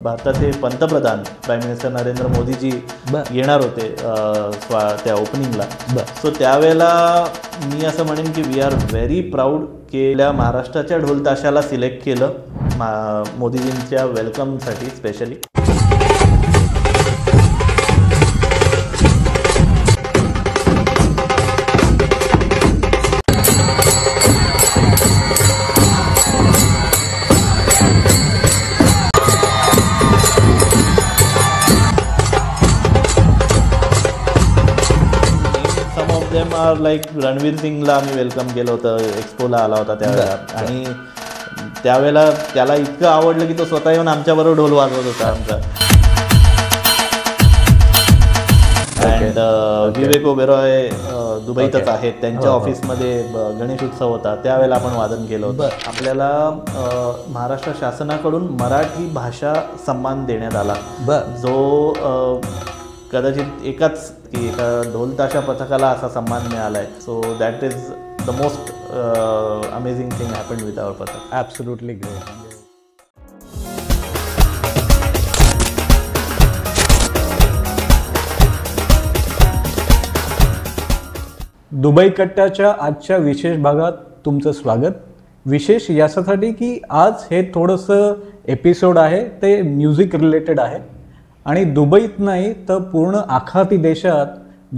भारताचे पंतप्रधान prime minister Narendra Modiji येणार होते त्या ओपनिंगला. सो त्यावेळेला मी असं म्हणेन की वी आर व्हेरी प्राऊड केल्या महाराष्ट्राच्या ढोल ताशाला सिलेक्ट केलं मोदीजींच्या वेलकमसाठी specially. Them are like Ranveer सिंगला आम्ही वेलकम केलं होतं, एक्सपोला आला होता त्यावेळेला. आणि त्यावेळेला त्याला इतकं आवडलं की तो स्वतः येऊन आमच्याबरोबर ढोल वाजवत होता आमचा. अँड विवेक ओबेरॉय दुबईतच आहेत, त्यांच्या ऑफिसमध्ये गणेश उत्सव होता, त्यावेळेला आपण वादन केलं होतं. आपल्याला महाराष्ट्र शासनाकडून मराठी भाषा सन्मान देण्यात आला, जो कदाचित एकाच की एका ढोल ताशा पथकाला असा सन्मान मिळाला आहे. So that is the most amazing thing happened with our पथक. Absolutely great. दुबई कट्ट्याच्या आजच्या विशेष भागात तुमचं स्वागत. विशेष यासाठी की आज हे थोडंसं एपिसोड आहे ते म्युझिक रिलेटेड आहे. आणि दुबईत नाही तर पूर्ण आखाती देशात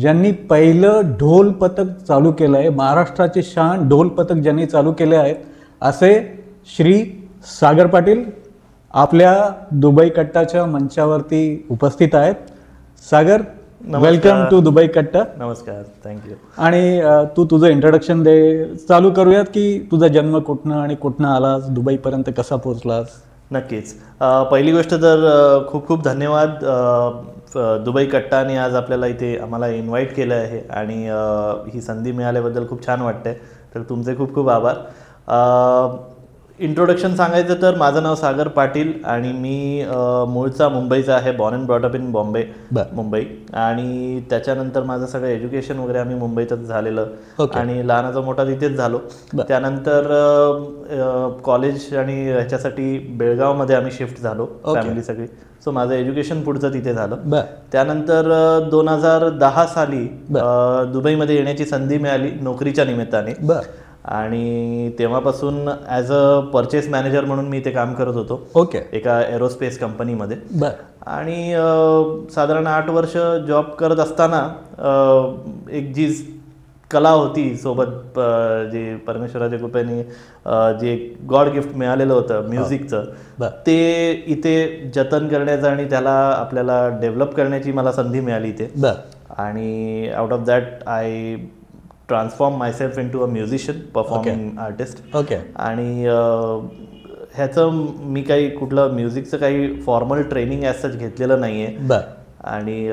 ज्यांनी पहिलं ढोल पथक चालू केलं आहे, महाराष्ट्राची शान ढोल पथक ज्यांनी चालू केले आहेत, असे श्री सागर पाटील आपल्या दुबई कट्टाच्या मंचावरती उपस्थित आहेत. सागर, वेलकम टू दुबई कट्टा. नमस्कार, थँक्यू. आणि तू तुझं इंट्रोडक्शन दे. चालू करूयात की तुझा जन्म कुठनं आणि कुठनं आलास, दुबईपर्यंत कसा पोहोचलास? नक्कीच. पहिली गोष्ट तर खूप खूप धन्यवाद दुबई कट्टाने आज आपल्याला इथे आम्हाला इन्व्हाइट केलं आहे आणि ही संधी मिळाल्याबद्दल खूप छान वाटतंय. तर तुमचे खूप खूप आभार. इंट्रोडक्शन सांगायचं तर माझं नाव सागर पाटील आणि मी मूळचा मुंबईचा आहे, born and brought up in Bombay, Mumbai. आणि त्याच्यानंतर माझं सगळं एज्युकेशन वगैरे आम्ही मुंबईतच झालेलं आणि लहानाचा मोठा तिथेच झालो. त्यानंतर कॉलेज आणि ह्याच्यासाठी बेळगावमध्ये आम्ही शिफ्ट झालो फॅमिली सगळी. सो माझं एज्युकेशन पुढचं तिथे झालं. त्यानंतर 2010 साली दुबईमध्ये येण्याची संधी मिळाली नोकरीच्या निमित्ताने. आणि तेव्हापासून ॲज अ परचेस मॅनेजर म्हणून मी इथे काम करत होतो एका एरोस्पेस कंपनीमध्ये. आणि साधारण 8 वर्ष जॉब करत असताना एक जी कला होती सोबत, जे परमेश्वराच्या कृपेने जे गॉड गिफ्ट मिळालेलं होतं म्युझिकचं, ते इथे जतन करण्याचं आणि त्याला आपल्याला डेव्हलप करण्याची मला संधी मिळाली इथे. आणि out of that I transform myself into a musician, performing artist. आणि ह्याचं मी काही कुठलं म्युझिकचं काही फॉर्मल ट्रेनिंग ॲज सच घेतलेलं नाही आहे. आणि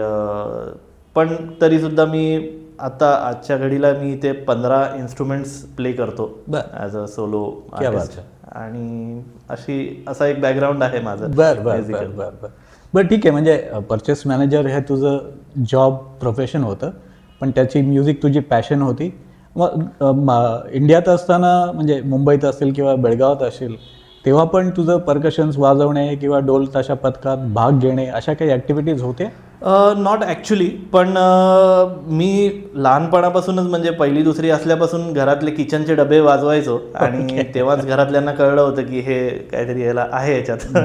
पण तरीसुद्धा मी आता आजच्या घडीला मी इथे 15 इन्स्ट्रुमेंट्स प्ले करतो ॲज अ सोलो आर्टिस्ट. आणि असा एक बॅकग्राऊंड आहे माझं. बरं, ठीक आहे. म्हणजे परचेस मॅनेजर हे तुझं जॉब प्रोफेशन होतं, पण त्याची म्युझिक तुझी पॅशन होती. मग इंडियात असताना, म्हणजे मुंबईत असेल किंवा बेळगावात असेल, तेव्हा पण तुझं पर्कशन्स वाजवणे किंवा ढोल ताशा पथकात भाग घेणे अशा काही ॲक्टिव्हिटीज होते? नॉट ॲक्च्युली, पण मी लहानपणापासूनच म्हणजे 1ली 2री असल्यापासून घरातले किचनचे डबे वाजवायचो. आणि तेव्हाच घरातल्यांना कळलं होतं की हे काहीतरी याला आहे याच्यात.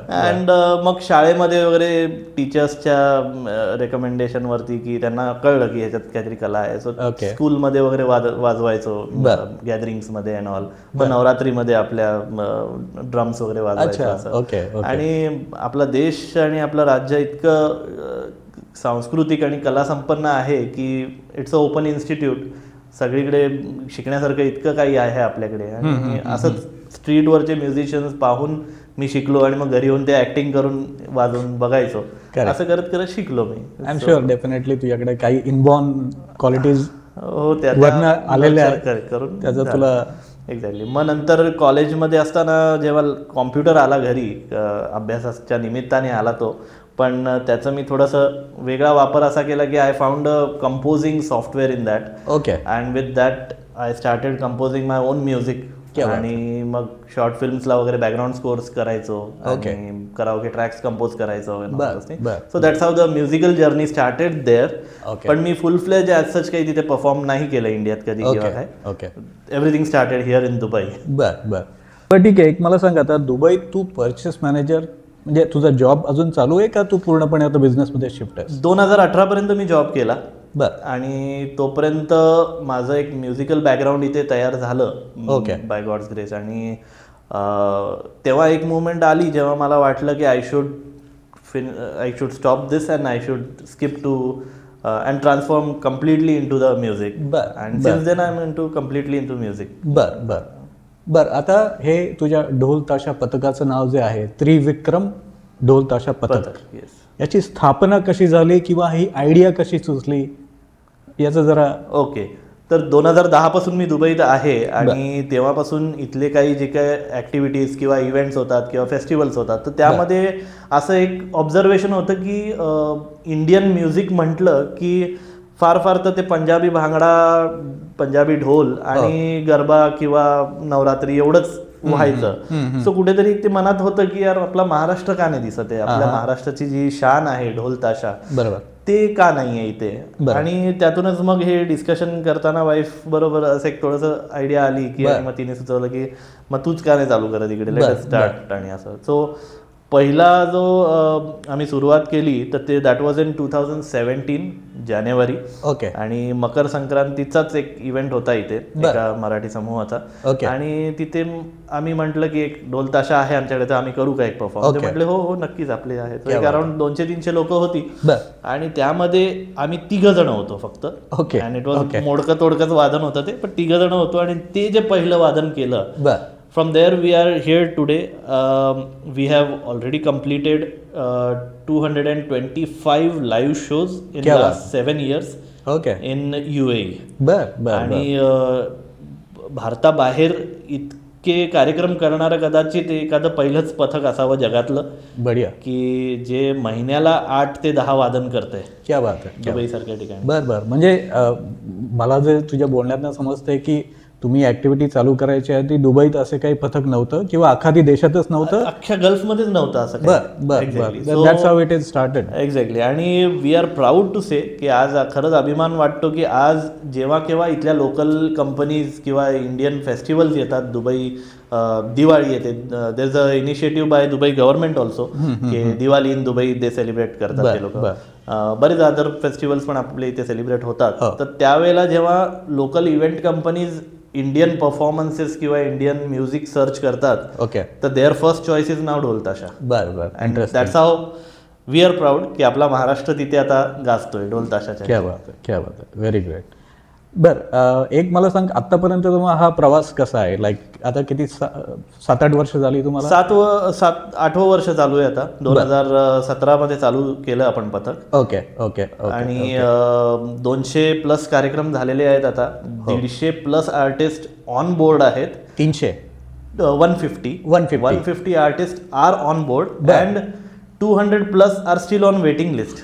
अँड मग शाळेमध्ये वगैरे टीचर्सच्या रेकमेंडेशनवरती की त्यांना कळलं की ह्याच्यात काहीतरी कला आहे. सो स्कूलमध्ये वगैरे वाजवायचो, गॅदरिंग्समध्ये अँड ऑल. पण नवरात्रीमध्ये आपल्या ड्रम्स वगैरे वाजवायचो. आणि आपला देश आणि आपलं राज्य इतकं सांस्कृतिक आणि कला संपन्न आहे की इट्स अ ओपन इन्स्टिट्यूट. सगळीकडे शिकण्यासारखं इतकं काही आहे आपल्याकडे. आणि असंच स्ट्रीटवरचे म्युझिशियन्स पाहून मी शिकलो आणि मग घरी येऊन ते ऍक्टिंग करून वाजवून बघायचो. असं करत करत शिकलो मी. आय एम शुअर डेफिनेटली तुझ्याकडे काही इनबॉर्न क्वालिटीज आलेल्या करून त्याचं तुला एक्झॅक्टली. मग नंतर कॉलेजमध्ये असताना जेव्हा कॉम्प्युटर आला घरी, अभ्यासाच्या निमित्ताने आला तो, पण त्याचं मी थोडंसं वेगळा वापर असा केला की I found a composing software in that. And with that I started composing my own music आणि मग शॉर्ट फिल्म्सला वगैरे बॅकग्राऊंड स्कोर्स करायचो आणि कराओके ट्रॅक्स कंपोज करायचो. So that's how the musical journey started there. पण मी फुल फ्लेज ॲज सच काही तिथे परफॉर्म नाही केलं इंडियात कधी किंवा काय. Everything started here in Dubai. बरं ठीक आहे. एक मला सांग, आता दुबईत तू परचेस मॅनेजर म्हणजे तुझा जॉब अजून चालू आहे का तू पूर्णपणे आता बिझनेसमध्ये शिफ्ट आहे? 2018 पर्यंत मी जॉब केला. बरं. आणि तोपर्यंत माझं एक म्युझिकल बॅकग्राऊंड इथे तयार झालं बाय गॉड्स ग्रेस. आणि तेव्हा एक मुवमेंट आली जेव्हा मला वाटलं की I should stop this and I should skip to and transform completely into the music. And since then I am into completely into music. बरं आता हे तुझ्या ढोल ताशा पथकाचं नाव जे आहे त्रिविक्रम ढोल ताशा पथक, याची स्थापना कशी झाली किंवा ही आयडिया कशी सुचली याचं जरा. ओके, तर 2010 पासून मी दुबईत आहे आणि तेव्हापासून इथले काही जे काय ॲक्टिव्हिटीज किंवा इव्हेंट्स होतात किंवा फेस्टिवल्स होतात तर त्यामध्ये असं एक ऑब्झर्वेशन होतं की इंडियन म्युझिक म्हटलं की फार तर ते पंजाबी भांगडा, पंजाबी ढोल आणि गरबा किंवा नवरात्री एवढंच व्हायचं. सो कुठेतरी ते मनात होतं की यार आपला महाराष्ट्र का नाही दिसत आहे, आपल्या महाराष्ट्राची जी शान आहे ढोल ताशा ते का नाही आहे इथे. आणि त्यातूनच मग हे डिस्कशन करताना वाईफ बरोबर असं एक थोडंसं आयडिया आली की मग तिने सुचवलं की मग तूच का नाही चालू करत इकडे, लेट अस स्टार्ट. आणि असं सो पहिला जो आम्ही सुरुवात केली तर ते दॅट वॉज इन 2017 जानेवारी. आणि मकर संक्रांतीचाच एक इव्हेंट होता इथे एका मराठी समूहाचा. आणि तिथे आम्ही म्हटलं की एक ढोल ताशा आहे आमच्याकडे तर आम्ही करू का एक परफॉर्म. ते म्हटले हो नक्कीच आपले आहे. एक अराउंड 200-300 लोक होती आणि त्यामध्ये आम्ही 3 जण होतो फक्त. आणि इट वॉज मोडकं तोडकंच वादन होतं ते, पण 3 जण होतो. आणि ते जे पहिलं वादन केलं, from there we are here today. We have already completed 225 live shows in the last 7 years in UAE. आणि भारताबाहेर इतके कार्यक्रम करणारं कदाचित एखादं पहिलंच पथक असावं जगातलं बढिया की जे महिन्याला 8 ते 10 वादन करतंय. क्या बात आहे दुबई सारख्या ठिकाणी. बरं म्हणजे मला जे तुझ्या बोलण्यातनं समजतंय की तुम्ही ऍक्टिव्हिटी चालू करायची आहे ती दुबईत असे काही पथक नव्हतं किंवा अख्खा देशातच नव्हतं, अख्ख्या गल्फमध्येच नव्हतं असं. एक्झॅक्टली. आणि वी आर प्राऊड टू से की आज खरंच अभिमान वाटतो की आज जेव्हा केव्हा इथल्या लोकल कंपनीज किंवा इंडियन फेस्टिवल्स येतात, दुबई दिवाळी येते, there is a initiative by Dubai government also की Diwali in Dubai they celebrate करतात ते लोक. बरेच अदर फेस्टिवल्स पण आपले इथे सेलिब्रेट होतात. तर त्यावेळेला जेव्हा local event companies Indian performances किंवा इंडियन म्युझिक सर्च करतात तर देअर फर्स्ट चॉईस इज नाव dhol tasha. And that's how we are proud की आपला महाराष्ट्र तिथे आता गाजतोय ढोल ताशाच्या. क्या बात आहे, व्हेरी ग्रेट. बरं एक मला सांग, आतापर्यंत तुम्हाला हा प्रवास कसा आहे? लाईक आता किती 7-8 वर्ष झाली तुम्हाला? 8वं वर्ष चालू आहे आता. 2017 मध्ये चालू केलं आपण पथक. आणि 200+ कार्यक्रम झालेले आहेत आता. 150+ आर्टिस्ट ऑन बोर्ड आहेत. 150 artist are on board and 200+ are still on waiting list.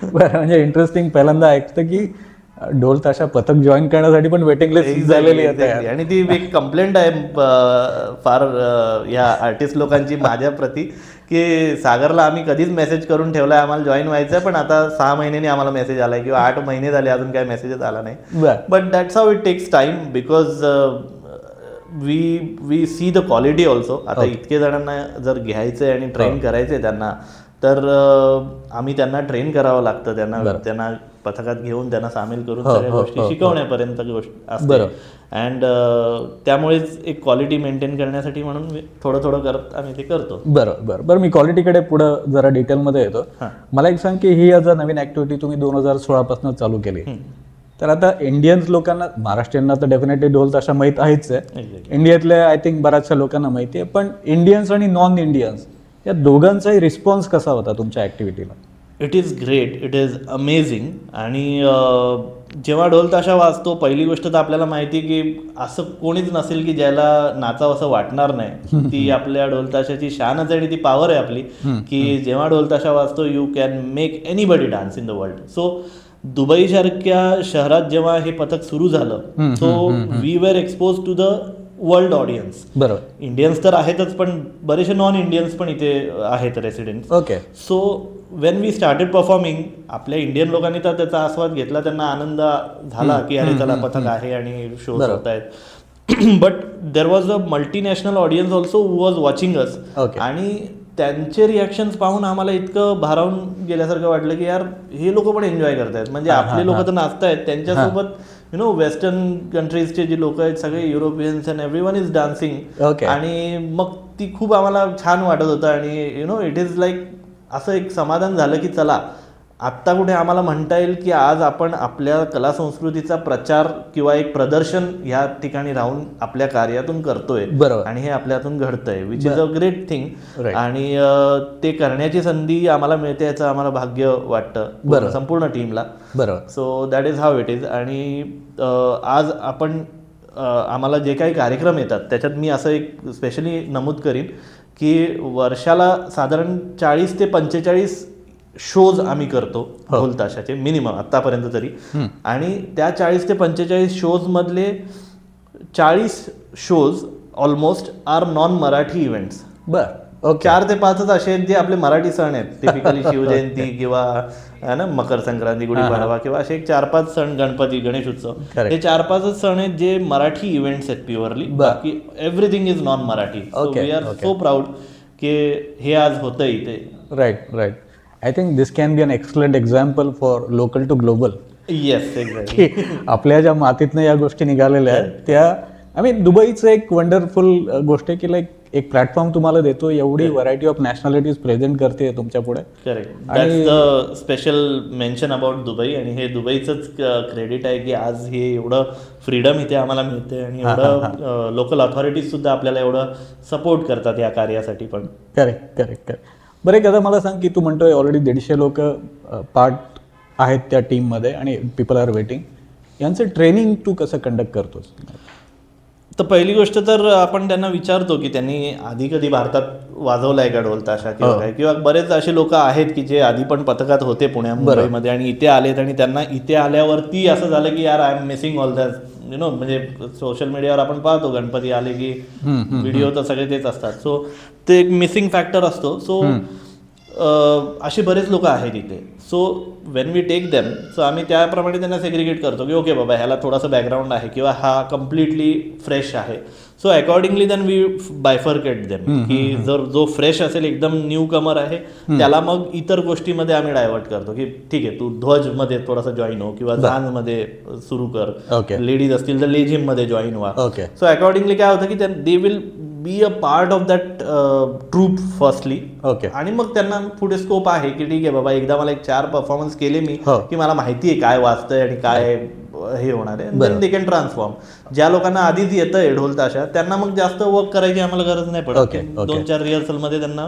म्हणजे इंटरेस्टिंग, पहिल्यांदा ऐकतं की ढोल ताशा पथक जॉईन करण्यासाठी पण वेटिंग लिस्ट झालेली आहे. आणि ती एक कंप्लेंट आहे फार या आर्टिस्ट लोकांची माझ्या प्रती की सागरला आम्ही कधीच मेसेज करून ठेवलाय आम्हाला जॉईन व्हायचंय, पण आता 6 महिन्यांनी आम्हाला मेसेज आलाय किंवा 8 महिने झाले अजून काही मेसेजच आला नाही. But that's how it takes time because we see the quality also. आता इतके जणांना जर घ्यायचंय आणि ट्रेन करायचंय त्यांना तर आम्ही त्यांना ट्रेन करावं लागतं. त्यांना पथकात घेऊन त्यांना सामील करून सगळ्या गोष्टी शिकवण्यापर्यंत गोष्ट असते. अँड त्यामुळेच एक क्वालिटी मेंटेन करण्यासाठी म्हणून थोडं करत आम्ही ते करतो. बरं मी क्वालिटीकडे पुढं जरा डिटेलमध्ये येतो. मला एक सांग की ही आज नवीन ऍक्टिव्हिटी तुम्ही 2016 पासून चालू केली, तर आता इंडियन्स लोकांना, महाराष्ट्रीयांना तर डेफिनेटली ढोल ताशा माहीत आहेच आहे, इंडियातल्या आय थिंक बऱ्याचशा लोकांना माहिती आहे, पण इंडियन्स आणि नॉन इंडियन्स या दोघांचाही रिस्पॉन्स कसा होता तुमच्या ऍक्टिव्हिटीला? It is great, it is amazing. आणि जेव्हा ढोल ताशा वाजतो पहिली गोष्ट तर आपल्याला माहिती की असं कोणीच नसेल की ज्याला नाचावं असं वाटणार नाही. ती आपल्या ढोल ताशाची शानच आहे आणि ती पॉवर आहे आपली की जेव्हा ढोल ताशा वाजतो you can make anybody dance in the world. So Dubai सारख्या शहरात जेव्हा हे पथक सुरू झालं so we were expose to the world audience. बरोबर. इंडियन्स तर आहेतच, पण बरेचसे नॉन इंडियन्स पण इथे आहेत residents. Okay. So when we started performing, आपल्या इंडियन लोकांनी तर त्याचा आस्वाद घेतला, त्यांना आनंद झाला की अरे चला पथक आहे आणि शोज होत आहेत. But there was a multinational audience also who was watching us. आणि त्यांचे रिॲक्शन्स पाहून आम्हाला इतकं भारावून गेल्यासारखं वाटलं की यार हे लोक पण एन्जॉय करतायत. म्हणजे आपले लोक तर नाचतायत, त्यांच्यासोबत वेस्टर्न कंट्रीजचे जे लोक आहेत सगळे Europeans and everyone is dancing. आणि मग ती खूप आम्हाला छान वाटत होतं. आणि इट इज लाईक असं एक समाधान झालं की चला आत्ता कुठे आम्हाला म्हणता येईल की आज आपण आपल्या कला संस्कृतीचा प्रचार किंवा एक प्रदर्शन ह्या ठिकाणी राहून आपल्या कार्यातून करतोय आणि हे आपल्या हातून घडतंय, which is a great thing. आणि ते करण्याची संधी आम्हाला मिळते याचं आम्हाला भाग्य वाटतं संपूर्ण टीमला. So that is how it is. आणि आज आपण आम्हाला जे काही कार्यक्रम येतात त्याच्यात मी असं एक स्पेशली नमूद करीन की वर्षाला साधारण 40 ते 45 शोज आम्ही करतो ढोल ताशाचे मिनिमम आत्तापर्यंत तरी. आणि त्या 40 ते 45 शोज मधले 40 shows almost are non Marathi events. 4 ते 5च असे आहेत जे आपले मराठी सण आहेत, टिपिकली शिवजयंती किंवा ना मकर संक्रांती, गुढीपाडवा किंवा असे 4-5 सण, गणपती, गणेश उत्सव, हे 4-5च सण आहेत जे मराठी इव्हेंट्स आहेत प्युअरली. बाकी everything is non Marathi. We are so proud की हे आज होतं इथे. Right. I think this can be an excellent example for local to global. Yes, exactly. आपल्या ज्या मातीतनं या गोष्टी निघालेल्या आहेत त्या, आय मीन दुबईचं एक वंडरफुल गोष्ट आहे की लाईक एक प्लॅटफॉर्म तुम्हाला देतो, एवढी व्हरायटी ऑफ नॅशनॅलिटीज प्रेझेंट करते तुमच्या पुढे. Correct. That's the special mention about Dubai. आणि हे दुबईचंच क्रेडिट आहे की आज हे एवढं फ्रीडम इथे आम्हाला मिळते आणि एवढं लोकल अथॉरिटीज सुद्धा आपल्याला एवढं सपोर्ट करतात या कार्यासाठी पण. करेक्ट. बरं, एक आता मला सांग की तू म्हणतोय ऑलरेडी 150 लोक पार्ट आहेत त्या टीममध्ये आणि पीपल आर वेटिंग. यांचं ट्रेनिंग तू कसं कंडक्ट करतोस? तर पहिली गोष्ट तर आपण त्यांना विचारतो की त्यांनी आधी कधी भारतात वाजवला आहे का ढोल ताशा किंवा काय, किंवा बरेच असे लोक आहेत की जे आधी पण पथकात होते पुण्या मुंबईमध्ये आणि इथे आलेत आणि त्यांना इथे आल्यावरती असं झालं की यार I am missing all that. म्हणजे सोशल मीडियावर आपण पाहतो गणपती आले की व्हिडिओ तर सगळे तेच असतात. सो ते एक मिसिंग फॅक्टर असतो. सो असे बरेच लोक आहेत इथे. So when we take them, so आम्ही त्याप्रमाणे त्यांना सेग्रिगेट करतो की ओके बाबा ह्याला थोडासा बॅकग्राऊंड आहे किंवा हा कम्प्लिटली फ्रेश आहे. So accordingly then we bifurcate them की जर जो फ्रेश असेल, एकदम न्यू कमर आहे, त्याला मग इतर गोष्टीमध्ये आम्ही डायव्हर्ट करतो की ठीक आहे तू ध्वजमध्ये थोडासा जॉईन हो किंवा झांजमध्ये सुरू कर, लेडीज असतील तर लेझिममध्ये जॉईन व्हा. सो अकॉर्डिंगली काय होतं की they will be a part of that troupe firstly. आणि मग त्यांना पुढे स्कोप आहे की ठीक आहे बाबा एकदा मला एक 4 परफॉर्मन्स केले मी की मला माहिती आहे काय वाचतंय आणि काय हे होणार आहे, देन दे कॅन ट्रान्सफॉर्म. ज्या लोकांना आधीच येतं ढोल ताशा त्यांना मग जास्त वर्क करायची आम्हाला गरज नाही पडत. 2-4 रिहर्सलमध्ये त्यांना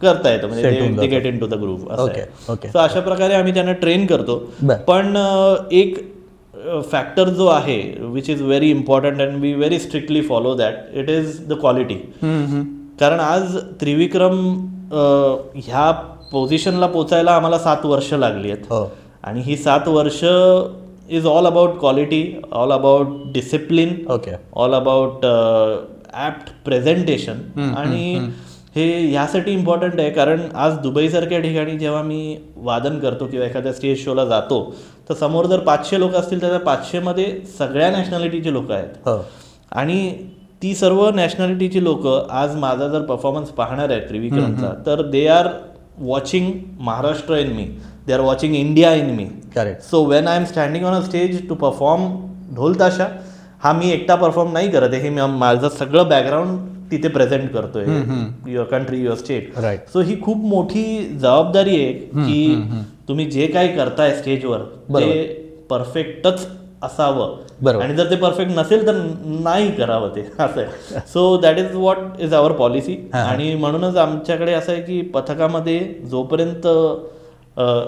करता येतं, म्हणजे they get into the group असं आहे. सो अशा प्रकारे आम्ही त्यांना ट्रेन करतो. पण एक फॅक्टर जो आहे which is very important and we very strictly follow that, it is the quality. कारण आज त्रिविक्रम ह्या पोझिशनला पोचायला आम्हाला 7 वर्ष लागली आहेत. आणि ही 7 वर्ष is all about quality, all about discipline, all about apt presentation. आणि हे ह्यासाठी इम्पॉर्टंट आहे कारण आज दुबईसारख्या ठिकाणी जेव्हा मी वादन करतो किंवा एखाद्या स्टेज शोला जातो तर समोर जर 500 लोक असतील तर त्या 500मध्ये सगळ्या नॅशनॅलिटीचे लोक आहेत. आणि ती सर्व नॅशनॅलिटीची लोक आज माझा जर परफॉर्मन्स पाहणार आहेत त्रिविक्रमचा, तर they are watching Maharashtra in me, they are watching India in me. So when I am standing on a stage to perform dhol tasha, हा मी एकटा परफॉर्म नाही करत आहे, हे मी माझं सगळं बॅकग्राऊंड तिथे प्रेझेंट करतोय, your country, your state. So ही खूप मोठी जबाबदारी आहे की तुम्ही जे काही करताय स्टेजवर ते परफेक्टच असावं, आणि जर ते परफेक्ट नसेल तर नाही करावं ते, असं आहे. So that is what is our policy. आणि म्हणूनच आमच्याकडे असं आहे की पथकामध्ये जोपर्यंत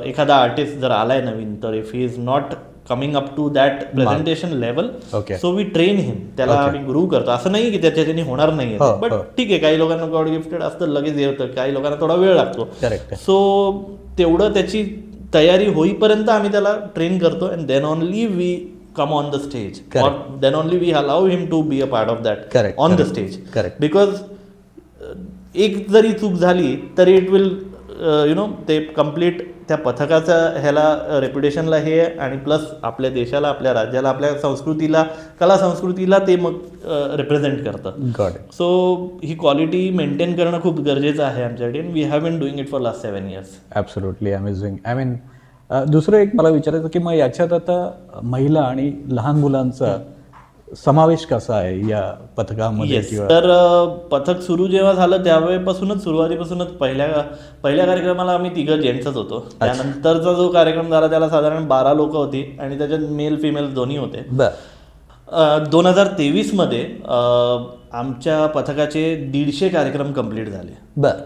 एखादा आर्टिस्ट जर आलाय नवीन, तर if he is not coming up to that presentation level, so we train him, त्याला आम्ही ग्रू करतो. असं नाही की त्याच्याने होणार नाही, बट ठीक आहे, काही लोकांना गॉड गिफ्टेड असतं, लगेच येतं, काही लोकांना थोडा वेळ लागतो. सो तेवढं त्याची तयारी होईपर्यंत आम्ही त्याला ट्रेन करतो, and then only we come on the stage, or then only we allow him to be a part of that on the stage. Because एक जरी चूक झाली तरी इट विल ते कम्प्लीट त्या पथकाचा ह्याला रेप्युटेशनला हे आणि प्लस आपल्या देशाला, आपल्या राज्याला, आपल्या संस्कृतीला, कला संस्कृतीला ते मग रिप्रेझेंट करतं. सो ही क्वालिटी मेंटेन करणं खूप गरजेचं आहे आमच्यासाठी. We have been doing it for last 7 years. Absolutely amazing. I mean दुसरं एक मला विचारायचं की मग याच्यात आता महिला आणि लहान मुलांचा समावेश कसा आहे या पथकामध्ये? तर पथक सुरू जेव्हा झालं त्यावेळेपासूनच, सुरुवातीपासूनच पहिल्या कार्यक्रमाला आम्ही 3 जेंट्सच होतो. त्यानंतरचा जो कार्यक्रम झाला त्याला साधारण 12 लोक होती आणि त्याच्यात मेल फिमेल दोन्ही होते. 2023 मध्ये आमच्या पथकाचे 150 कार्यक्रम कंप्लीट झाले.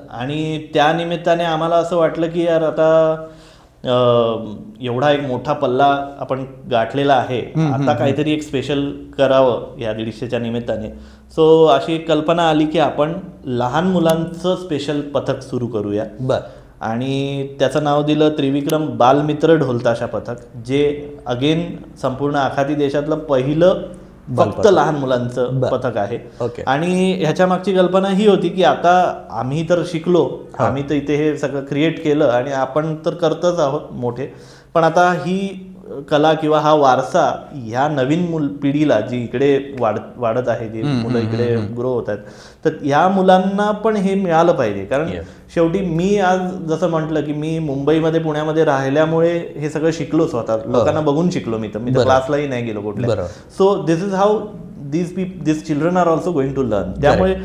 आणि त्या निमित्ताने आम्हाला असं वाटलं की यार आता एवढा एक मोठा पल्ला आपण गाठलेला आहे, आता काहीतरी एक स्पेशल करावं या 150च्या निमित्ताने. सो अशी एक कल्पना आली की आपण लहान मुलांचं स्पेशल पथक सुरू करूया. आणि त्याचं नाव दिलं त्रिविक्रम बालमित्र ढोलताशा पथक, जे अगेन संपूर्ण आखाती देशातलं पहिलं फक्त लहान मुलांचं पथक आहे. आणि ह्याच्या मागची कल्पना ही होती की आता आम्ही तर शिकलो, आम्ही तर इथे हे सगळं क्रिएट केलं आणि आपण तर करतच आहोत मोठे, पण आता ही कला किंवा हा वारसा ह्या नवीन पिढीला जी इकडे वाढत आहे, जी मुलं इकडे ग्रो होत आहेत, तर ह्या मुलांना पण हे मिळालं पाहिजे. कारण शेवटी मी आज जसं म्हटलं की मी मुंबईमध्ये, पुण्यामध्ये राहिल्यामुळे हे सगळं शिकलो, स्वतः लोकांना बघून शिकलो. मी तर क्लासलाही नाही गेलो कुठल्या. So this is how this children are also going to learn. त्यामुळे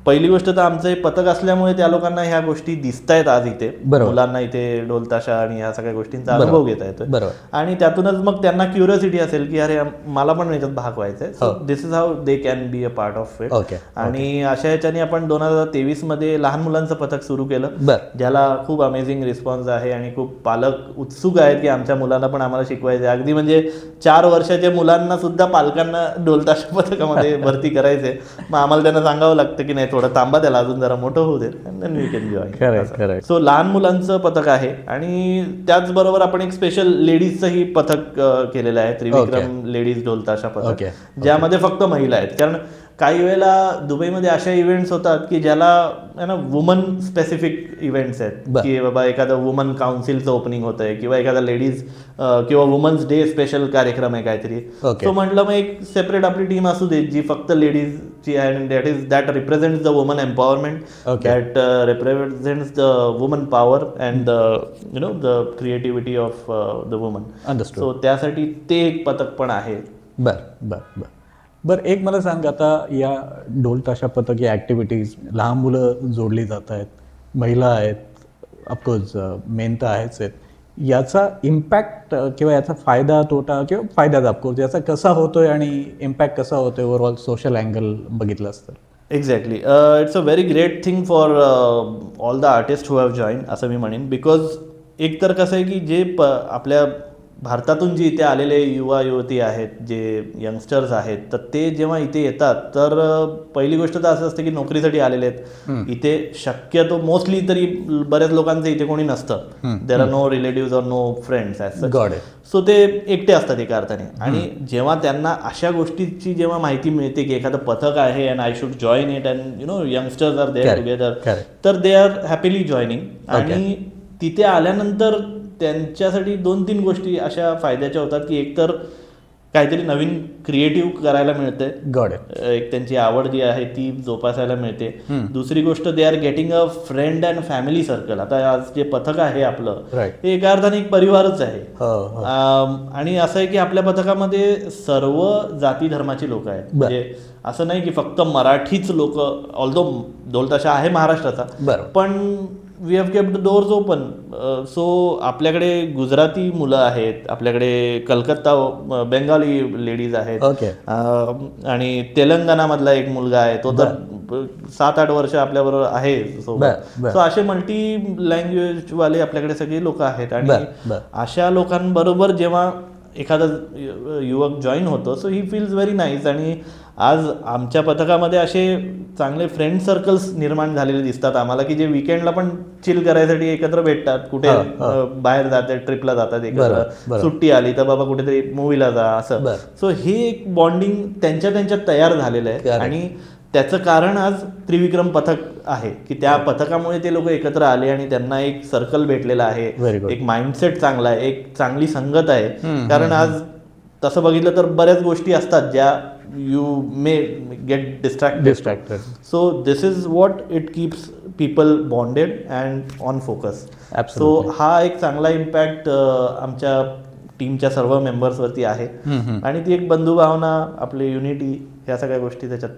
पहिली गोष्ट तर आमचं हे पथक असल्यामुळे त्या लोकांना ह्या गोष्टी दिसतायत आज इथे, मुलांना इथे ढोलताशा आणि ह्या सगळ्या गोष्टींचा अनुभव घेता येतो. आणि त्यातूनच मग त्यांना क्युरियोसिटी असेल की अरे मला पण याच्यात भाग व्हायचा आहे. So this is how they can be a part of it. आणि अशा ह्याच्याने आपण 2023 मध्ये लहान मुलांचं पथक सुरू केलं, ज्याला खूप अमेझिंग रिस्पॉन्स आहे आणि खूप पालक उत्सुक आहेत की आमच्या मुलांना पण आम्हाला शिकवायचं. अगदी म्हणजे 4 वर्षाच्या मुलांना सुद्धा पालकांना ढोलताशा पथकामध्ये भरती करायचे. मग आम्हाला त्यांना सांगावं लागतं की नाही, थोडं थांबा, त्याला अजून जरा मोठं होऊ दे, then we can join. So लहान मुलांचं पथक आहे. आणि त्याचबरोबर आपण एक स्पेशल लेडीजचंही पथक केलेलं आहे, त्रिविक्रम लेडीज ढोलताशा पथक, ज्यामध्ये फक्त महिला आहेत. कारण काही वेळेला दुबईमध्ये अशा इव्हेंट्स होतात की ज्याला वुमन स्पेसिफिक इव्हेंट्स आहेत, की बाबा एखादं वुमन काउन्सिलचं ओपनिंग होत आहे किंवा एखादा लेडीज किंवा वुमन्स डे स्पेशल कार्यक्रम आहे काहीतरी. सो म्हटलं मग एक सेपरेट आपली टीम असू दे जी फक्त लेडीजची आहे, and that represents the woman empowerment, that represents the woman power and the creativity of the woman. So त्यासाठी ते एक पथक पण आहे. बरं, एक मला सांग, आता या ढोलताशा पथक या ॲक्टिव्हिटीज लहान मुलं जोडली जात आहेत, महिला आहेत, ऑफकोर्स मेन तर आहेच आहेत, याचा इम्पॅक्ट किंवा याचा फायदा तोटा किंवा फायदाच ऑफकोर्स याचा कसा होतोय आणि इम्पॅक्ट कसा होतोय ओव्हरऑल सोशल अँगल बघितलंच तर? Exactly, it's a very great thing for all the artist who have join असं मी म्हणेन. बिकॉज एक तर कसं आहे की जे आपल्या भारतातून जे इथे आलेले युवा युवती आहेत, जे यंगस्टर्स आहेत, तर ते जेव्हा इथे येतात तर पहिली गोष्ट तर असं असते की नोकरीसाठी आलेले आहेत. इथे शक्यतो मोस्टली तरी बऱ्याच लोकांचं इथे कोणी नसतं. There are no relative or no friends as such. So ते एकटे असतात एका अर्थाने. आणि जेव्हा त्यांना अशा गोष्टीची जेव्हा माहिती मिळते की एखादं पथक आहे and I should join it and youngsters are there together, तर दे आर हॅपीली जॉईनिंग. आणि तिथे आल्यानंतर त्यांच्यासाठी 2-3 गोष्टी अशा फायद्याच्या होतात की एकतर काहीतरी नवीन क्रिएटिव्ह करायला मिळते, एक त्यांची आवड जी आहे ती जोपासायला मिळते. दुसरी गोष्ट, they are getting a friend and family circle. आता आज जे पथक आहे आपलं हे एका अर्थाने एक परिवारच आहे. आणि असं आहे की आपल्या पथकामध्ये सर्व जाती धर्माची लोक आहेत. म्हणजे असं नाही की फक्त मराठीच लोक, ऑल्दो ढोलताशा आहे महाराष्ट्राचा, पण we have kept doors open. So आपल्याकडे गुजराती मुलं आहेत, आपल्याकडे कलकत्ता बेंगाली लेडीज आहेत, आणि तेलंगणामधला एक मुलगा आहे, तो तर 7-8 वर्ष आपल्याबरोबर आहे सोबत. सो असे मल्टी लँग्वेज वाले आपल्याकडे सगळे लोक आहेत. आणि अशा लोकांबरोबर जेव्हा एखादा युवक जॉईन होतो, so he feels very nice. आणि आज आमच्या पथकामध्ये असे चांगले फ्रेंड सर्कल्स निर्माण झालेले दिसतात आम्हाला, की जे विकेंडला पण चिल करायसाठी एकत्र भेटतात, कुठे बाहेर जातात, ट्रिपला जातात एकत्र, सुट्टी आली तर बाबा कुठेतरी मूवीला जा असं. सो हे एक बॉन्डिंग त्यांच्यात तयार झालेलं आहे आणि त्याचं कारण आज त्रिविक्रम पथक आहे, की त्या पथकामुळे ते लोक एकत्र आले आणि त्यांना एक सर्कल भेटलेला आहे, एक माइंडसेट चांगला आहे, एक चांगली संगत आहे. कारण आज तसं बघितलं तर बऱ्याच गोष्टी असतात ज्या you may gate distracted. So this is what it keeps people bonded and on focus. So हा एक चांगला इम्पॅक्ट आमच्या टीमच्या सर्व मेंबर्सवरती आहे आणि ती एक बंधुभावना, आपली युनिटी, ह्या सगळ्या गोष्टी त्याच्यात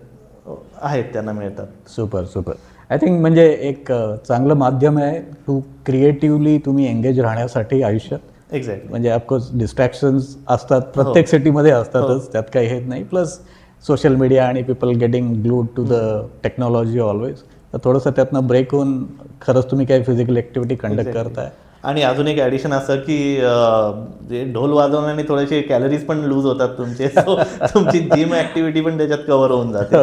आहेत, त्यांना मिळतात. सुपर. आय थिंक म्हणजे एक चांगलं माध्यम आहे टू क्रिएटिव्हली तुम्ही एंगेज राहण्यासाठी आयुष्यात. एक्झॅक्टली. म्हणजे ऑफकोर्स डिस्ट्रॅक्शन्स असतात, प्रत्येक सिटीमध्ये असतातच, त्यात काही हेच नाही. प्लस सोशल मीडिया आणि people getting glued to the technology always. तर थोडंसं त्यातनं ब्रेक होऊन खरंच तुम्ही काही फिजिकल ॲक्टिव्हिटी कंडक्ट करताय. आणि अजून एक ॲडिशन असं की ढोल वाजवण्याने थोडेसे कॅलरीज पण लूज होतात तुमचे, सो तुमची जिम ॲक्टिव्हिटी पण त्याच्यात कव्हर होऊन जाते.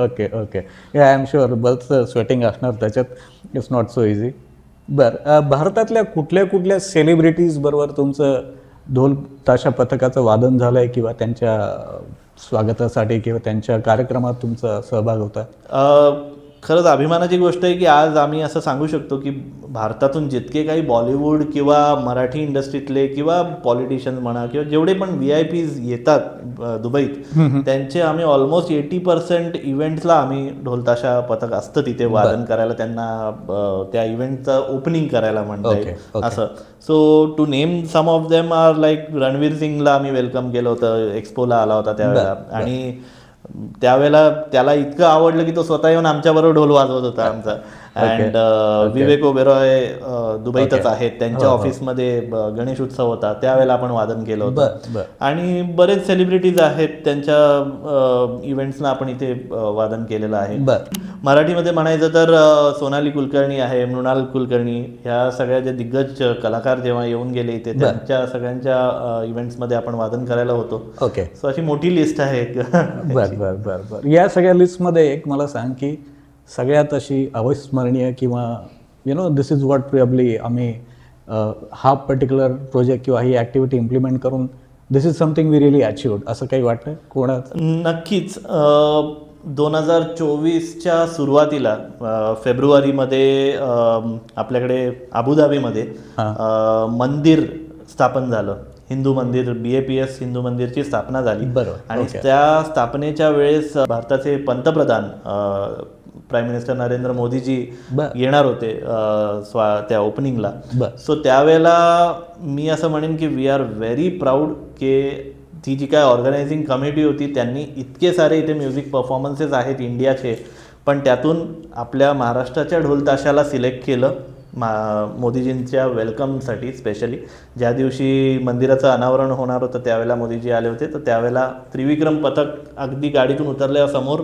Okay. I am sure balls sweating असणार त्याच्यात. It's not so easy. बरं, भारतातल्या कुठल्या सेलिब्रिटीज बरोबर तुमचं ढोल ताशा पथकाचं वादन झालं आहे किंवा त्यांच्या स्वागतासाठी किंवा त्यांच्या कार्यक्रमात तुमचा सहभाग होता? खरंच अभिमानाची गोष्ट आहे की आज आम्ही असं सांगू शकतो की भारतातून जितके काही बॉलिवूड किंवा मराठी इंडस्ट्रीतले किंवा पॉलिटिशियन्स म्हणा किंवा जेवढे पण VIPs येतात दुबईत, त्यांचे आम्ही ऑलमोस्ट 80% इव्हेंट्सला आम्ही ढोलताशा पथक असतं तिथे वादन करायला, त्यांना त्या इव्हेंटचं ओपनिंग करायला म्हणता येईल असं. So to name some of them are like Ranveer सिंगला आम्ही वेलकम केलं होतं, एक्सपोला आला होता त्यावेळेला, आणि त्यावेळेला त्याला इतकं आवडलं की तो स्वतः येऊन आमच्याबरोबर ढोल वाजवत होता आमचा. अँड विवेक ओबेरॉय दुबईतच आहेत, त्यांच्या ऑफिसमध्ये गणेश उत्सव होता, त्यावेळेला आपण वादन केलं होतं. आणि बरेच सेलिब्रिटीज आहेत, त्यांच्या इव्हेंट्सना आपण इथे वादन केलेलं आहे. मराठीमध्ये म्हणायचं तर सोनाली कुलकर्णी आहे, मृणाल कुलकर्णी, ह्या सगळ्या जे दिग्गज कलाकार जेव्हा येऊन गेले इथे, त्यांच्या सगळ्यांच्या इव्हेंट्समध्ये आपण वादन करायला होतो. सो अशी मोठी लिस्ट आहे. बर. या सगळ्या लिस्टमध्ये एक मला सांग की सगळ्यात अशी अविस्मरणीय किंवा दिस इज व्हॉट प्रोबॅबली आम्ही हा पर्टिक्युलर प्रोजेक्ट किंवा ही ॲक्टिव्हिटी इम्प्लिमेंट करून this is something we really achieved, असं काही वाटतं कोणाचं? नक्कीच. 2024च्या सुरुवातीला फेब्रुवारीमध्ये आपल्याकडे अबुधाबीमध्ये मंदिर स्थापन झालं, हिंदू मंदिर, BAPS हिंदू मंदिरची स्थापना झाली. आणि त्या स्थापनेच्या वेळेस भारताचे पंतप्रधान प्राईम मिनिस्टर नरेंद्र मोदीजी येणार होते त्या ओपनिंगला. सो त्यावेळेला मी असं म्हणेन की वी आर व्हेरी प्राऊड की ती जी काय ऑर्गनायझिंग कमिटी होती त्यांनी इतके सारे इथे म्युझिक परफॉर्मन्सेस आहेत इंडियाचे, पण त्यातून आपल्या महाराष्ट्राच्या ढोल ताशाला सिलेक्ट केलं मोदीजींच्या वेलकमसाठी. स्पेशली ज्या दिवशी मंदिराचं अनावरण होणार होतं त्यावेळेला मोदीजी आले होते, तर त्यावेळेला त्रिविक्रम पथक अगदी गाडीतून उतरल्यासमोर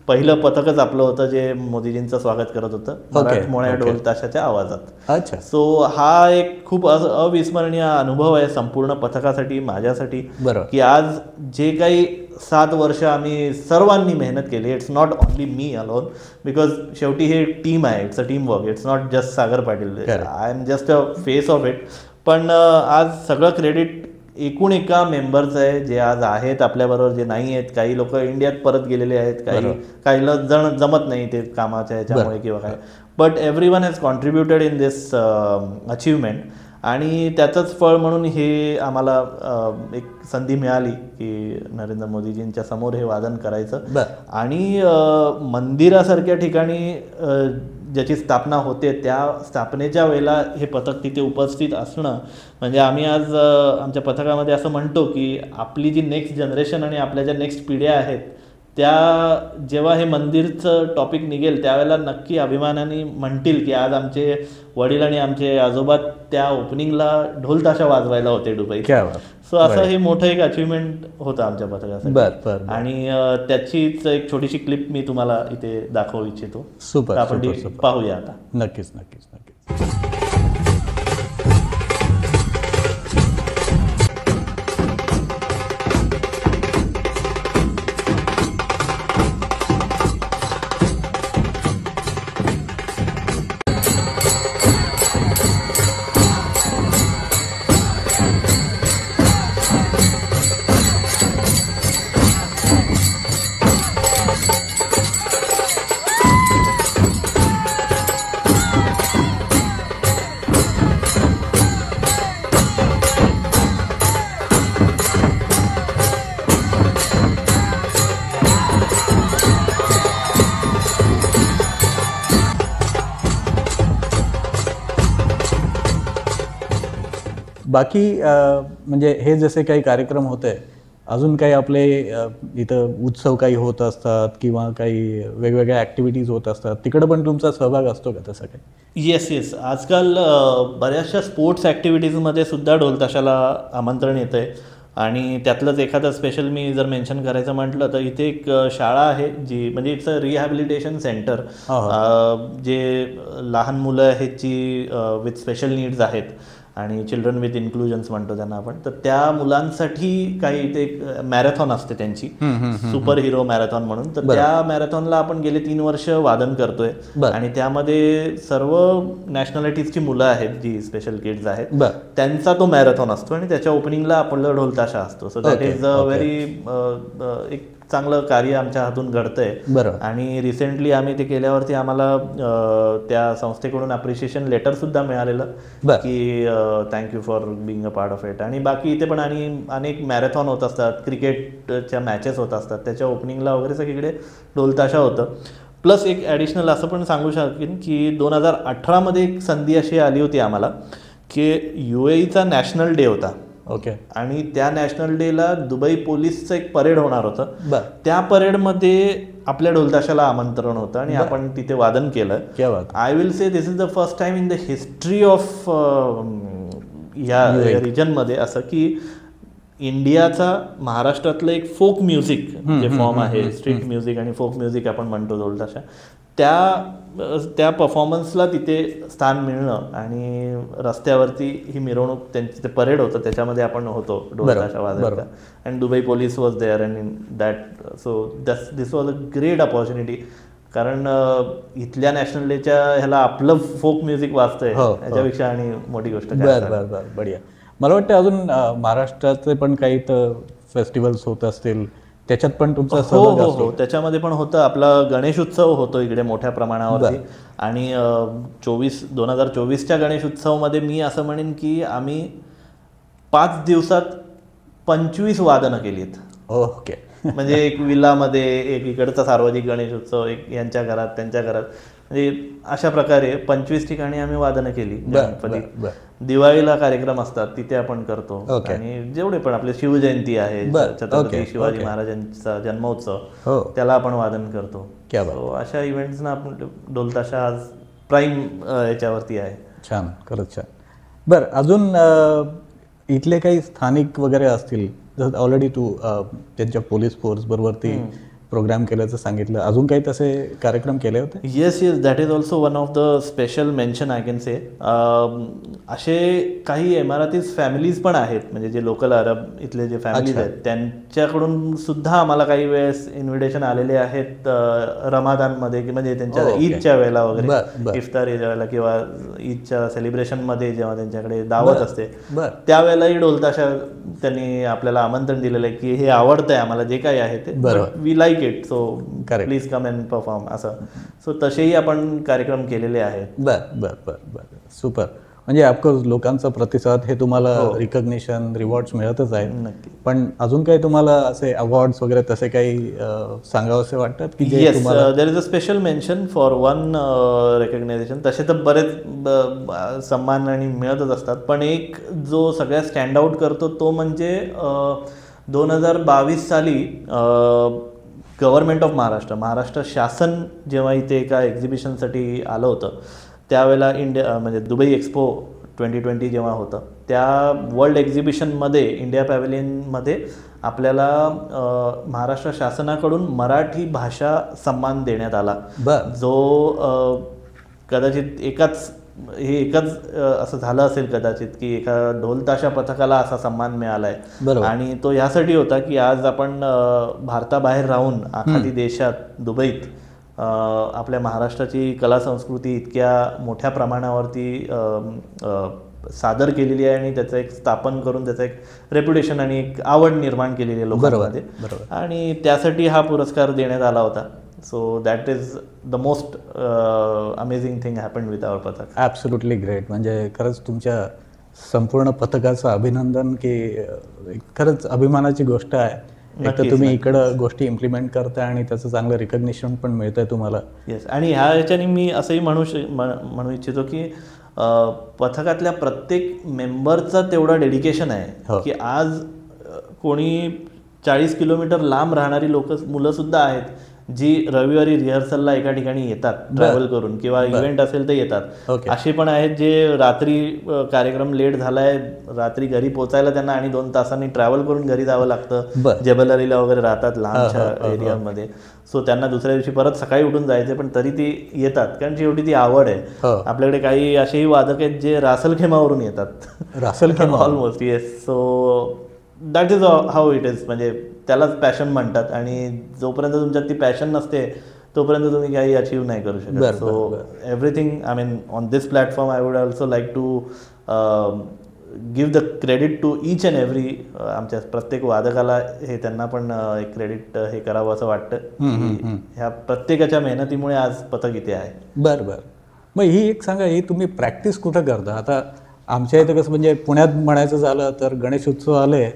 पहिलं पथकच आपलं होतं जे मोदीजींचं स्वागत करत होतं मराठमोळ्या ढोल ताशाच्या आवाजात. अच्छा. सो हा एक खूप अविस्मरणीय अनुभव आहे संपूर्ण पथकासाठी, माझ्यासाठी, की आज जे काही 7 वर्ष आम्ही सर्वांनी मेहनत केली. It's not only me alone, because शेवटी हे टीम आहे, it's a team work, it's not just Sagar Patil, I am just a face of it. पण आज सगळं क्रेडिट एकूण एका मेंबरचं आहे जे आज आहेत आपल्याबरोबर, जे नाही आहेत. काही लोक इंडियात परत गेलेले आहेत, काही जण जमत नाही ते कामाच्या ह्याच्यामुळे किंवा काय, but everyone has contributed in this achievement. आणि त्याचंच फळ म्हणून हे आम्हाला एक संधी मिळाली की नरेंद्र मोदीजींच्या समोर हे वादन करायचं. आणि मंदिरासारख्या ठिकाणी ज्याची स्थापना होते त्या स्थापनेच्या वेळेला हे पथक तिथे उपस्थित असणं म्हणजे आम्ही आज आमच्या पथकामध्ये असं म्हणतो की आपली जी नेक्स्ट जनरेशन आणि आपल्या ज्या नेक्स्ट पिढ्या आहेत त्या जेव्हा हे मंदिरचं टॉपिक निघेल त्यावेळेला नक्की अभिमानाने म्हणतील की आज आमचे वडील आणि आमचे आजोबा त्या ओपनिंगला ढोल ताशा वाजवायला होते दुबईत. सो असं हे मोठं एक अचिव्हमेंट होतं आमच्या पथकासाठी. आणि त्याचीच एक छोटीशी क्लिप मी तुम्हाला इथे दाखवू इच्छितो. आपण पाहूया आता. नक्कीच. बाकी म्हणजे हे जसे काही कार्यक्रम होते, अजून काही आपले इथं उत्सव काही होत असतात किंवा काही वेगवेगळ्या ॲक्टिव्हिटीज होत असतात, तिकडं पण तुमचा सहभाग असतो का तसं काही? येस आजकाल बऱ्याचशा स्पोर्ट्स ॲक्टिव्हिटीजमध्ये सुद्धा ढोल ताशाला आमंत्रण येतं आहे. आणि त्यातलंच एखादं स्पेशल मी जर मेन्शन करायचं म्हटलं तर इथे एक शाळा आहे जी म्हणजे इट्स अ रिहॅबिलिटेशन सेंटर, जे लहान मुलं आहेत जी विथ स्पेशल नीड्स आहेत आणि चिल्ड्रन विथ इन्क्लुजन्स म्हणतो त्यांना आपण, तर त्या मुलांसाठी काही इथे एक मॅरेथॉन असते त्यांची, सुपर हिरो मॅरेथॉन म्हणून. तर त्या मॅरेथॉनला आपण गेले 3 वर्ष वादन करतोय आणि त्यामध्ये सर्व नॅशनॅलिटीजची मुलं आहेत जी स्पेशल किड्स आहेत, त्यांचा तो मॅरेथॉन असतो आणि त्याच्या ओपनिंगला आपलं ढोल ताशा असतो. So that is a very एक चांगलं कार्य आमच्या हातून घडतंय. आणि रिसेंटली आम्ही ते केल्यावरती आम्हाला त्या संस्थेकडून अप्रिशिएशन लेटर सुद्धा मिळालेलं की thank you for being a part of it. आणि बाकी इथे पण अनेक मॅरेथॉन होत असतात, क्रिकेटच्या मॅचेस होत असतात, त्याच्या ओपनिंगला वगैरे सगळीकडे ढोल ताशा होतं. प्लस एक ॲडिशनल असं पण सांगू शकेन की 2018मध्ये एक संधी अशी आली होती आम्हाला की UAEचा नॅशनल डे होता. ओके. आणि त्या नॅशनल डेला दुबई पोलीसचं एक परेड होणार होतं. त्या परेडमध्ये आपल्या ढोल ताशाला आमंत्रण होतं आणि आपण तिथे वादन केलं. I will say this is the first time in the history of या रिजनमध्ये असं की इंडियाचा महाराष्ट्रातलं एक फोक म्युझिक जे फॉर्म आहे, स्ट्रीट म्युझिक आणि फोक म्युझिक आपण म्हणतो ढोल ताशा, त्या परफॉर्मन्सला तिथे स्थान मिळणं आणि रस्त्यावरती ही मिरवणूक, त्यांची ते परेड होतं त्याच्यामध्ये आपण होतो ढोल ताशा वाजवायचा. And Dubai police was there and in that. So this was a great opportunity. कारण इथल्या नॅशनल डेच्या ह्याला आपलं फोक म्युझिक वाजतंय याच्यापेक्षा आणि मोठी गोष्ट काय. बढिया. मला वाटतं अजून महाराष्ट्राचे पण काही तर फेस्टिवल्स होत असतील, त्याच्यात पण तुमचा सहभाग असतो? हो, त्याच्यामध्ये पण होतं. आपला गणेश उत्सव होतो इकडे मोठ्या प्रमाणावरती. आणि 2024च्या गणेश उत्सवमध्ये मी असं म्हणेन की आम्ही 5 दिवसात 25 वादनं केली आहेत. ओके. म्हणजे एक विल्लामध्ये, एक इकडचा सार्वजनिक गणेश उत्सव, एक यांच्या घरात त्यांच्या घरात, म्हणजे अशा प्रकारे 25 ठिकाणी आम्ही वादनं केली. गणपती, दिवाळीला कार्यक्रम असतात तिथे आपण करतो. आणि जेवढे पण आपले शिवजयंती आहे, छत्रपती शिवाजी महाराजांचा जन्मोत्सव, त्याला आपण वादन करतो. अशा इव्हेंट्सना आपण ढोल ताशा आज प्राईम याच्यावरती आहे. छान, खरंच छान. बरं, अजून इथले काही स्थानिक वगैरे असतील, जसं ऑलरेडी तू त्यांच्या पोलीस फोर्स बरोबर प्रोग्राम केल्याचं सांगितलं, अजून काही तसे कार्यक्रम केले होते? Yes, that is also one of the special mention I can say. असे काही एमारातीज फॅमिलीज पण आहेत, म्हणजे जे लोकल अरब इथले जे फॅमिलीज आहेत त्यांच्याकडून सुद्धा आम्हाला काही वेळेस इन्व्हिटेशन आलेले आहेत रमादानमध्ये, की म्हणजे त्यांच्या ईदच्या वेळेला वगैरे, इफ्तारीच्या वेळेला किंवा ईदच्या सेलिब्रेशनमध्ये जेव्हा त्यांच्याकडे दावत असते त्यावेळेलाही ढोल ताशा त्यांनी आपल्याला आमंत्रण दिलेलं आहे की हे आवडतंय आम्हाला जे काही आहे ते, we like it, so please come and perform असं. सो तसेही आपण कार्यक्रम केलेले आहेत. बर, सुपर. म्हणजे ऑफकोर्स लोकांचा प्रतिसाद हे तुम्हाला रिकग्निशन, रिवॉर्ड्स मिळतच आहेत. नक्की. पण अजून काही तुम्हाला असे अवॉर्ड्स वगैरे तसे काही सांगावसे वाटतात की जे? Yes, there is a special mention for one recognition. तसे तर बरेच सन्मान आणि मिळतच असतात, पण एक जो सगळ्यात स्टँड आउट करतो तो म्हणजे 2022 साली गव्हर्नमेंट ऑफ महाराष्ट्र शासन जेव्हा इथे एका एक्झिबिशनसाठी आलं होतं, त्यावेळेला म्हणजे दुबई एक्सपो 2020 जेव्हा होतं, त्या वर्ल्ड एक्झिबिशनमध्ये इंडिया पॅव्हेलियनमध्ये आपल्याला महाराष्ट्र शासनाकडून मराठी भाषा सन्मान देण्यात आला, जो कदाचित एकच असं झालं असेल कदाचित की एका ढोल ताशा पथकाला असा सन्मान मिळाला आहे. आणि तो ह्यासाठी होता की आज आपण भारताबाहेर राहून आखाती देशात, दुबईत आपल्या महाराष्ट्राची कला संस्कृती इतक्या मोठ्या प्रमाणावरती सादर केलेली आहे आणि त्याचं एक स्थापन करून त्याचं एक रेप्युटेशन आणि एक आवड निर्माण केलेली आहे लोकांमध्ये. आणि त्यासाठी हा पुरस्कार देण्यात आला होता. So that is the most amazing thing happened with our पथक. Absolutely great. म्हणजे खरंच तुमच्या संपूर्ण पथकाचं अभिनंदन, की खरंच अभिमानाची गोष्ट आहे. एक तर तुम्ही इकडं गोष्टी इम्प्लिमेंट करताय आणि त्याचं चांगलं रिकग्निशन पण मिळतंय तुम्हाला. येस. आणि ह्या ह्याच्याने मी असंही म्हणू इच्छितो की पथकातल्या प्रत्येक मेंबरचं तेवढं डेडिकेशन आहे हो. की आज कोणी 40 किलोमीटर लांब राहणारी मुलं सुद्धा आहेत जी रविवारी रिहर्सलला एका ठिकाणी येतात ट्रॅव्हल करून, किंवा इव्हेंट असेल तर येतात. ओके. असे पण आहेत जे रात्री कार्यक्रम लेट झालाय, रात्री घरी पोचायला त्यांना आणि 2 तासांनी ट्रॅव्हल करून घरी जावं लागतं. बरं. जबलअलीला वगैरे राहतात लांबच्या एरियामध्ये. सो त्यांना दुसऱ्या दिवशी परत सकाळी उठून जायचे, पण तरी ती येतात कारण शेवटी ती आवड आहे. आपल्याकडे काही असेही वादक आहेत जे रासलखेमावरून येतात. Ras Al Khaimah almost. Yes. So that is how it is. म्हणजे त्यालाच पॅशन म्हणतात, आणि जोपर्यंत तुमच्यात ती पॅशन नसते तोपर्यंत तुम्ही काही अचीव्ह नाही करू शकत. So everything, I mean on this platform I would also like to give the credit to each and every. आमच्या प्रत्येक वादकाला हे त्यांना पण एक क्रेडिट हे करावं असं वाटतं. ह्या प्रत्येकाच्या मेहनतीमुळे आज पथक इथे आहे. बरं बरं. मग ही एक सांगा, ही तुम्ही प्रॅक्टिस कुठं करता? आता आमच्या इथं कसं, म्हणजे पुण्यात म्हणायचं झालं तर गणेश उत्सव आले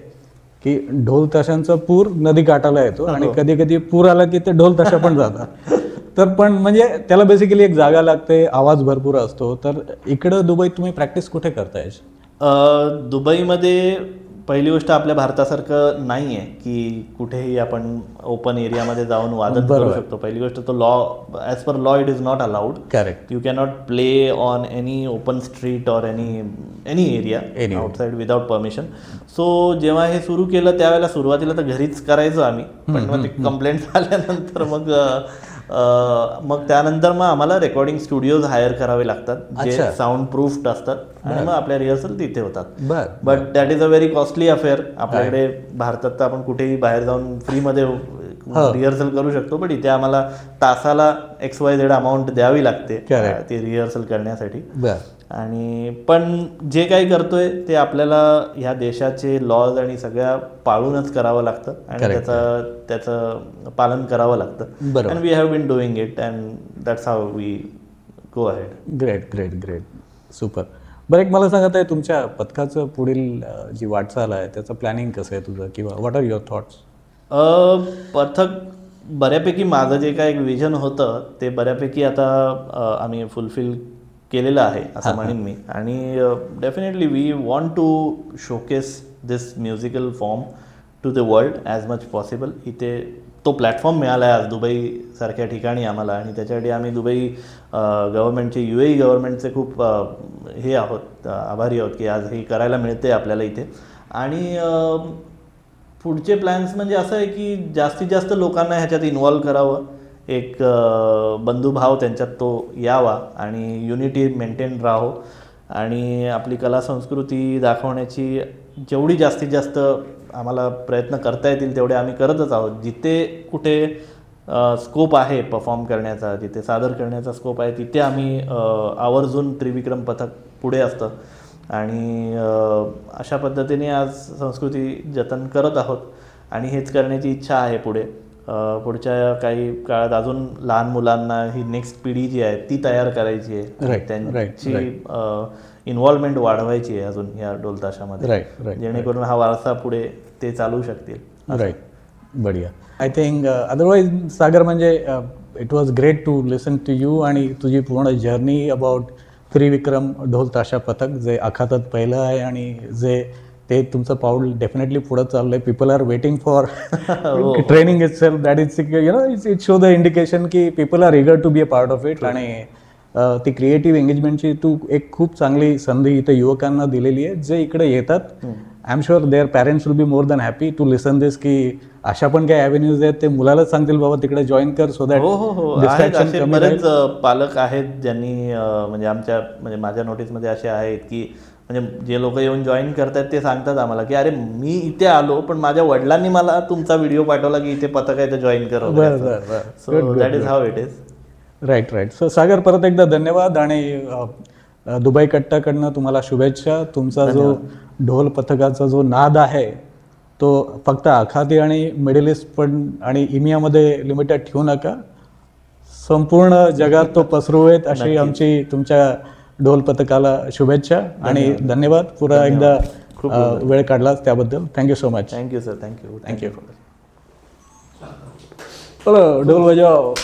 की ढोल ताशांचा पूर नदी काठाला येतो, आणि कधी कधी पूर आला की ते ढोल ताशा पण जातात. तर पण म्हणजे त्याला बेसिकली एक जागा लागते, आवाज भरपूर असतो. तर इकडं दुबईत तुम्ही प्रॅक्टिस कुठे करताय? दुबईमध्ये पहिली गोष्ट आपल्या भारतासारखं नाही आहे की कुठेही आपण ओपन एरियामध्ये जाऊन वादन करू शकतो. पहिली गोष्ट तो law, as per law it is not allowed. Correct. You cannot play on any open street or any area outside without permission. So जेव्हा हे सुरू केलं त्यावेळेला सुरुवातीला तर घरीच करायचो आम्ही, पण मग ते कंप्लेंट झाल्यानंतर मग त्यानंतर मग आम्हाला रेकॉर्डिंग स्टुडिओज हायर करावे लागतात जे साऊंड प्रूफ्ड असतात, आणि मग आपल्या रिहर्सल तिथे होतात. But that is a very costly affair. आपल्याकडे भारतात तर आपण कुठेही बाहेर जाऊन फ्रीमध्ये रिहर्सल करू शकतो, पण इथे आम्हाला तासाला XYZ अमाऊंट द्यावी लागते ती रिहर्सल करण्यासाठी. आणि पण जे काही करतोय ते आपल्याला ह्या देशाचे लॉज आणि सगळ्या पाळूनच करावं लागतं, आणि त्याचं पालन करावं लागतं. And we have been doing it, and that's how we go ahead. Great great great. Super. बरं, एक मला सांगत आहे, तुमच्या पथकाचं पुढील जी वाटचाल आहे त्याचं प्लॅनिंग कसं आहे तुझं, किंवा व्हॉट आर युअर थॉट्स? पथक बऱ्यापैकी माझं जे काय एक विजन होतं ते बऱ्यापैकी आता आम्ही फुलफिल केलेलं आहे असं म्हणेन मी. आणि definitely we want to showcase this musical form to the world as much possible. इथे तो प्लॅटफॉर्म मिळाला आहे आज दुबईसारख्या ठिकाणी आम्हाला, आणि त्याच्यासाठी आम्ही दुबई गव्हर्नमेंटचे, UAE गव्हर्नमेंटचे खूप हे आहोत, आभारी आहोत की आज हे करायला मिळते आपल्याला इथे. आणि पुढचे प्लॅन्स म्हणजे असं आहे की जास्तीत जास्त लोकांना ह्याच्यात इन्व्हॉल्व करावं, एक बंधुभाव त्यांच्यात तो यावा, आणि युनिटी मेंटेन राहो, आणि आपली कला संस्कृती दाखवण्याची जेवढी जास्तीत जास्त आम्हाला प्रयत्न करता येतील तेवढे आम्ही करतच आहोत. जिथे कुठे स्कोप आहे परफॉर्म करण्याचा, जिथे सादर करण्याचा स्कोप आहे, तिथे आम्ही आवर्जून त्रिविक्रम पथक पुढे असतं, आणि अशा पद्धतीने आज संस्कृती जतन करत आहोत, आणि हेच करण्याची इच्छा आहे पुढे. पुढच्या काही काळात अजून लहान मुलांना ही नेक्स्ट पिढी जी आहे ती तयार करायची आहे, त्यांची इन्व्हॉल्वमेंट वाढवायची आहे अजून या ढोलताशामध्ये, जेणेकरून हा वारसा पुढे ते चालू शकतील. राईट. बढिया. आय थिंक अदरवाईज सागर, म्हणजे it was great to listen to you, आणि तुझी पूर्ण जर्नी अबाउट त्रिविक्रम ढोल ताशा पथक, जे आखातात पहिलं आहे, आणि जे ते तुमचं पाऊल डेफिनेटली पुढं चाललंय. People are waiting for training itself. That is it show the indication की people are eager to be a part of it. आणि ती क्रिएटिव्ह एंगेजमेंटची तू एक खूप चांगली संधी इथे युवकांना दिलेली आहे जे इकडे येतात. I am sure their parents will be more than happy to listen this, की अशा पण काही ॲव्हेन्यूज आहेत ते मुलालाच सांगतील बाबा तिकडे जॉईन कर, सो दॅट डिस्ट्रॅक्शन. बरेच पालक आहेत ज्यांनी म्हणजे माझ्या नोटीसमध्ये असे आहेत की म्हणजे जे लोक येऊन जॉईन करतात ते सांगतात आम्हाला की अरे मी इथे आलो पण माझ्या वडिलांनी मला तुमचा व्हिडिओ पाठवला की इथे पथक आहे ते जॉईन करा. So that is how it is. Right. So Sagar, परत एकदा धन्यवाद, आणि दुबई कट्टाकडनं तुम्हाला शुभेच्छा. तुमचा जो ढोल पथकाचा जो नाद आहे तो फक्त आखाती आणि मिडल ईस्ट पण आणि इमियामध्ये लिमिटेड ठेवू नका, संपूर्ण जगात तो पसरवेत अशी आमची तुमच्या ढोल पथकाला शुभेच्छा आणि धन्यवाद. पुन्हा एकदा वेळ काढलाच त्याबद्दल thank you so much. Thank you sir. Thank you. चलो ढोल बजाओ.